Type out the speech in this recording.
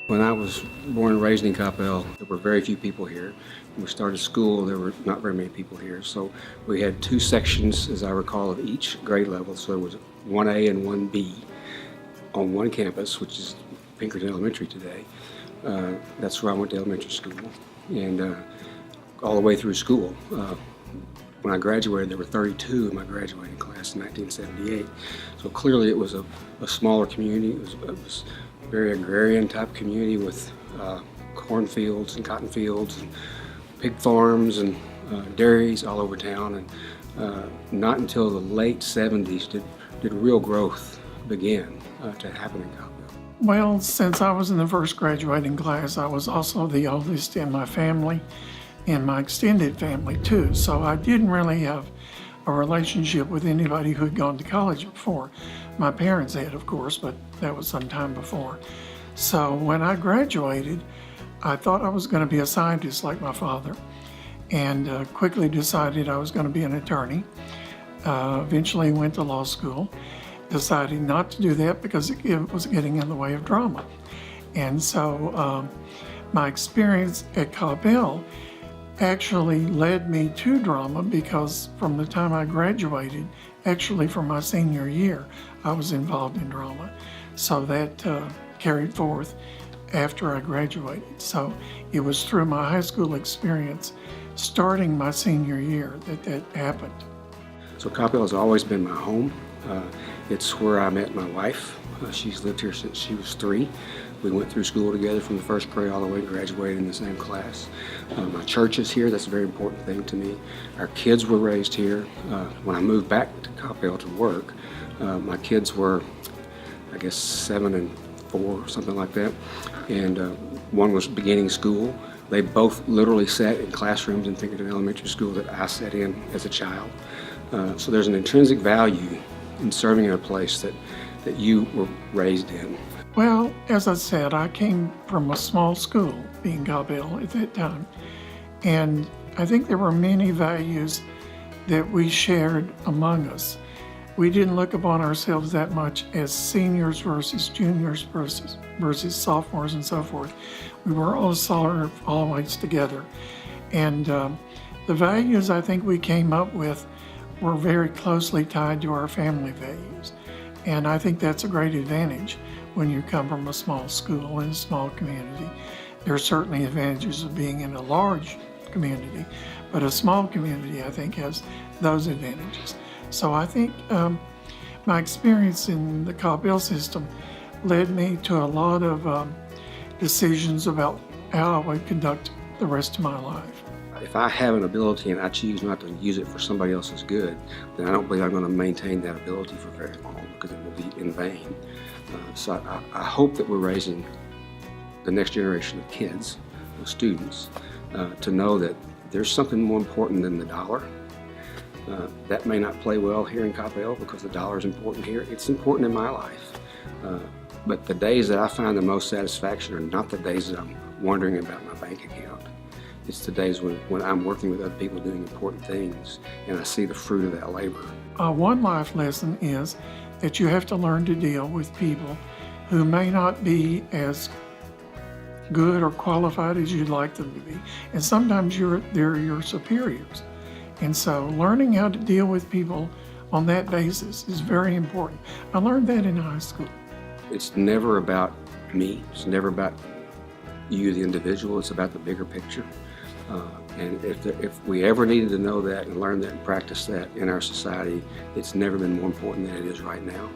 When I was born and raised in Coppell, there were very few people here. When we started school, there were not very many people here. So we had two sections, as I recall, of each grade level. So there was 1A and 1B on one campus, which is Pinkerton Elementary today. That's where I went to elementary school. And all the way through school. When I graduated, there were 32 in my graduating class in 1978. So clearly it was a smaller community. It was a very agrarian type community with cornfields and cotton fields and pig farms and dairies all over town. And not until the late 70s did real growth begin to happen in Coppell. Well, since I was in the first graduating class, I was also the oldest in my family, in my extended family too. So I didn't really have a relationship with anybody who had gone to college before. My parents had, of course, but that was some time before. So when I graduated, I thought I was going to be a scientist like my father, and quickly decided I was going to be an attorney. Eventually went to law school. Decided not to do that because it was getting in the way of drama. And so my experience at Coppell actually led me to drama, because from the time I graduated, actually from my senior year, I was involved in drama. So that carried forth after I graduated. So it was through my high school experience, starting my senior year, that happened. So Coppell has always been my home. It's where I met my wife. She's lived here since she was 3. We went through school together from the first grade all the way and graduated in the same class. My church is here. That's a very important thing to me. Our kids were raised here. When I moved back to Coppell to work, my kids were, I guess, 7 and 4, something like that. And one was beginning school. They both literally sat in classrooms in Pinkerton Elementary School that I sat in as a child. So there's an intrinsic value in serving in a place that you were raised in. Well, as I said, I came from a small school, being Coppell at that time, and I think there were many values that we shared among us. We didn't look upon ourselves that much as seniors versus juniors versus sophomores and so forth. We were all always together. And the values I think we came up with were very closely tied to our family values. And I think that's a great advantage when you come from a small school in a small community. There are certainly advantages of being in a large community, but a small community, I think, has those advantages. So I think my experience in the Coppell system led me to a lot of decisions about how I would conduct the rest of my life. If I have an ability and I choose not to use it for somebody else's good, then I don't believe I'm going to maintain that ability for very long, because it will be in vain. So I hope that we're raising the next generation of kids, of students, to know that there's something more important than the dollar. That may not play well here in Coppell because the dollar is important here. It's important in my life. But the days that I find the most satisfaction are not the days that I'm wondering about my bank account. It's the days when I'm working with other people doing important things and I see the fruit of that labor. One life lesson is that you have to learn to deal with people who may not be as good or qualified as you'd like them to be. And sometimes they're your superiors. And so learning how to deal with people on that basis is very important. I learned that in high school. It's never about me. It's never about you, the individual. It's about the bigger picture. And if we ever needed to know that and learn that and practice that in our society, it's never been more important than it is right now.